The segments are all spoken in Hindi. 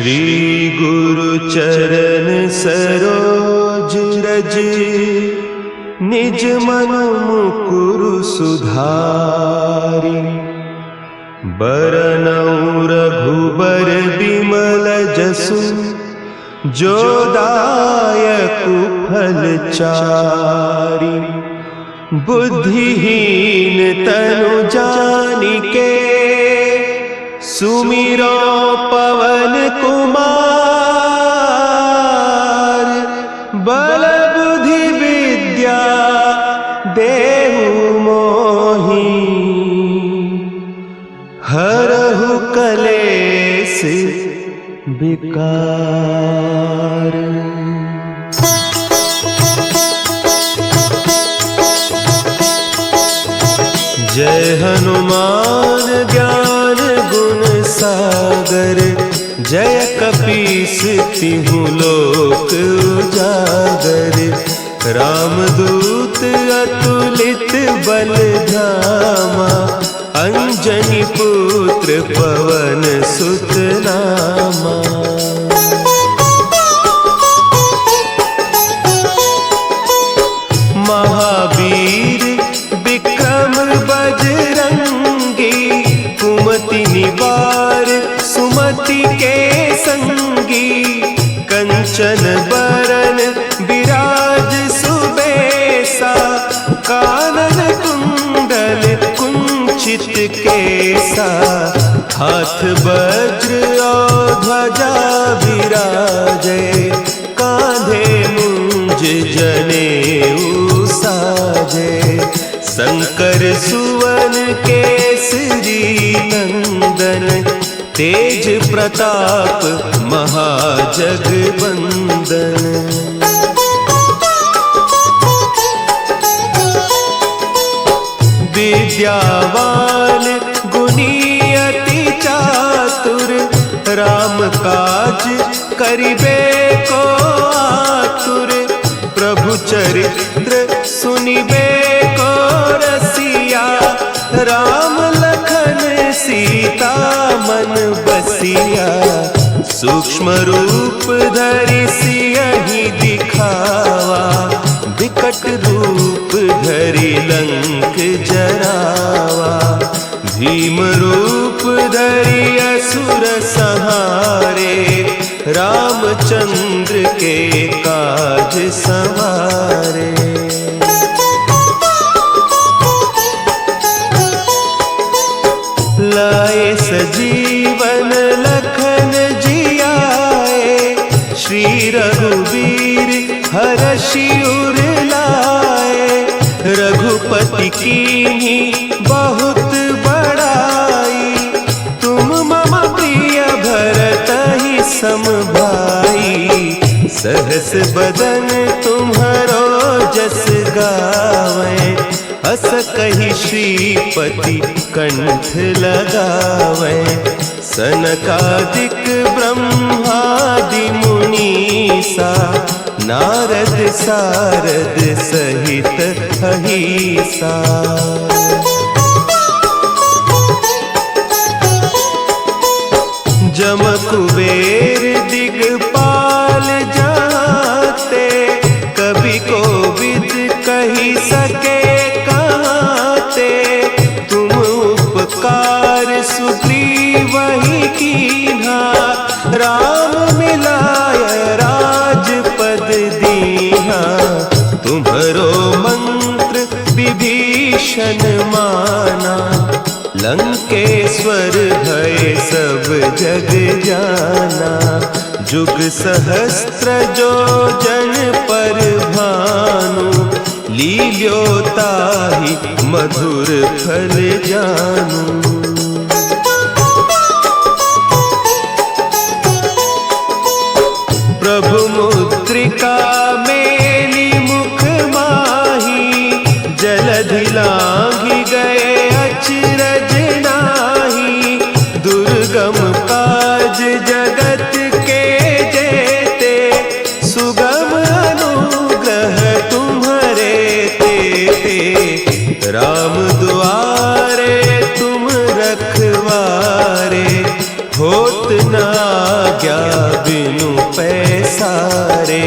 श्री गुरु चरण सरोज रज, निज मन मुकुरु सुधारि। बरनउँ रघुबर बिमल जसु, जो दायकु फल चारि। बुद्धिहीन तनु जानिके, सुमिरो पवन कुमार। बल बुद्धि विद्या देहु मोहि, हरहु कलेस विकार। जय हनुमान ज्ञान गुण सागर, जय कपीस तिहु लोक उजागर। रामदूत अतुलित बल धामा, अंजनी पुत्र पवन सुत नामा। महावीर विक्रम बजरंगी, कुमति निवार सुमति के संगी। कंचन बरन विराज सुबेसा, कानन कुंडल कुंचित केसा। हाथ वज्र और ध्वजा विराजे, कांधे मुंज जनेऊ साजे। शंकर सुवन केसरी नंदन, तेज प्रताप महाजगवंदन। विद्यावान गुणी अति चातुर, राम काज करिबे को आतुर। प्रभु चरित्र सुनिबे को रसिया, राम लखन सीता मन बसिया। सूक्ष्म रूप धरि सियहि दिखावा, विकट रूप धरि लंक जरावा। भीम रूप धरि असुर संहारे, रामचंद्र के काज संवारे। लाए सजीवन लखन जियाए, श्री रघुवीर हरषि उर लाए। रघुपति कीन्ही बहुत बड़ाई, तुम मम प्रिय भरतहि सम भाई। सहस बदन तुम्हरो जस गावें, अस कहि श्रीपति कंठ लगावें। सनकादिक ब्रह्मादि मुनीसा, नारद सारद सहित अहीसा। जम कुबेर दिगपाल जाते, कवि कोविद कहि सके कहते। तुम उपकार सुग्रीवहि कीन्हा, राम मिलाय राजपद दीन्हा। तुम्हरो मंत्र विभीषण माना, लंकेश्वर भय सब जग जाना। जुग सहस्त्र जो जन पर भानु, लील्योताहि मधुर फल जानू। प्रभु मुद्रिका मेली मुख माही, जलधि लांघि गए अचरज नाही। दुर्गम काज जगत के जेते, सुगम अनुग्रह तुम्हरे तेते। राम दुआरे तुम रखवारे, होत न आज्ञा बिनु पैसारे,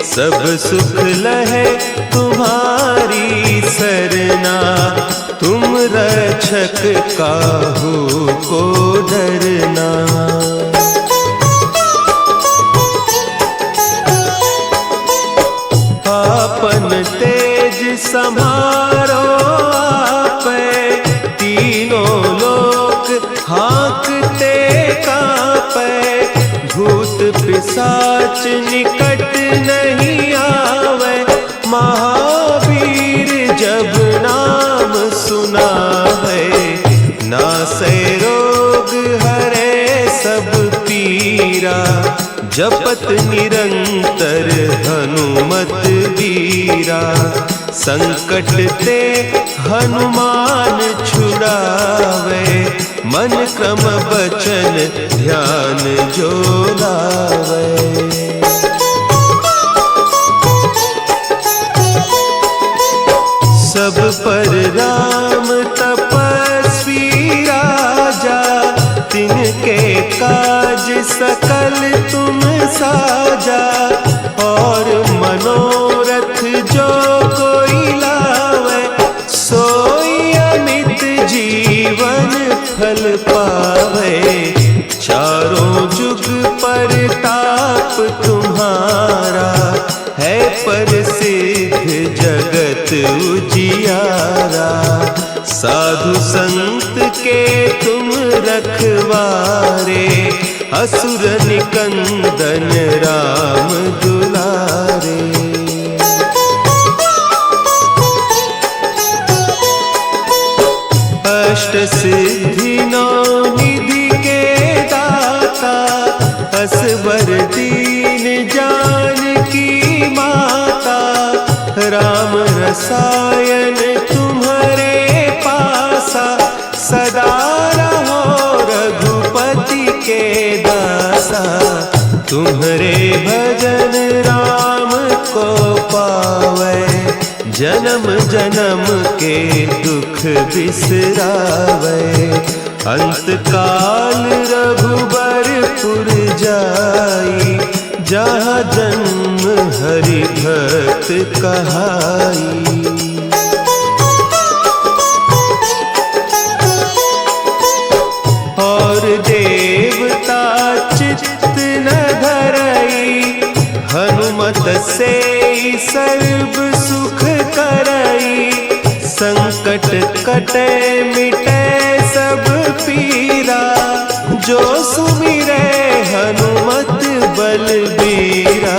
सब सुख लहे तुम्हारी सरना, तुम रक्षक काहू को डरना। आपन तेज समारो आपै, तीनों लोक हाँकते कांपै, भूत पिशाच निकट नहीं आवे, महावीर जब नाम सुनावे, नासै रोग हरे सब पीरा, जपत निरंतर हनुमत बीरा, संकट ते हनुमान छुड़ावे, मन क्रम बचन ध्यान जो लावे। सब पर राम तपस्वी राजा, तिनके काज सकल तुम साजा, और मनोरथ जो कोई लावे, सोई अमित जीवन फल पावे, चारों जुग परताप तुम्हारा, है प्रसिद्ध जगत उजियारा, साधु संत के तुम रखवारे, असुर निकंदन राम दुलारे। अष्ट सिद्धि नौ निधि के दाता, असवर दीन जानकी माता, राम रसायन तुम्हारे पासा, सदा रहो रघुपति के दासा, तुम्हारे भजन राम को पावे, जन्म जन्म के दुख बिसरावे, अंत काल रघुबरपुर जाई, जहाँ जन्म हरि भक्त कहाई। और देवता चित्त न धरई, हनुमत से सर्व सुख करई, संकट कटे मिटे सब पीरा, जो सुमिरे हनुमत बलबीरा,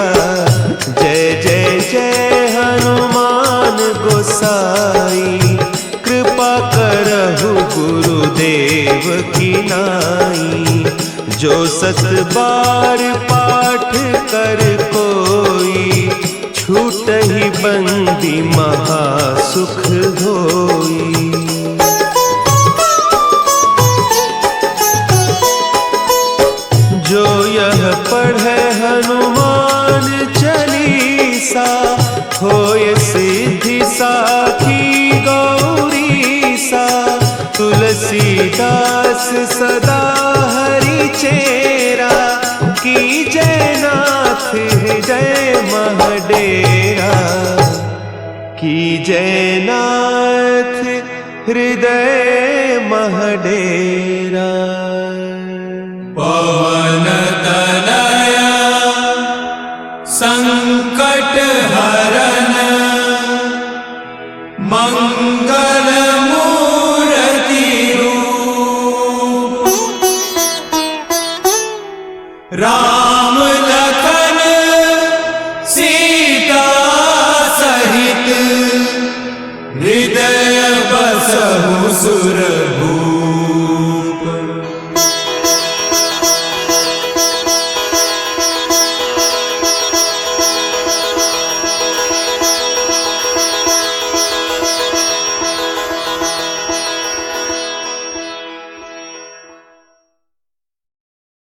जय जय जय हनुमान गोसाई, कृपा करहु गुरुदेव की नाई, जो सत बार पाठ कर कोई, छूटहि बंदी महासुख होई। जो यह पढ़े हनुमान चालीसा, होय सिद्धि साखी गौरीसा, तुलसीदास सदा हरि चेरा, की जयनाथ हृदय महडेरा, की जयनाथ हृदय महडेरा। पवन तनया संकट हरन, मंगल मूर्ति रूप, राम लखन सीता सहित, हृदय बसहु सुरभूप।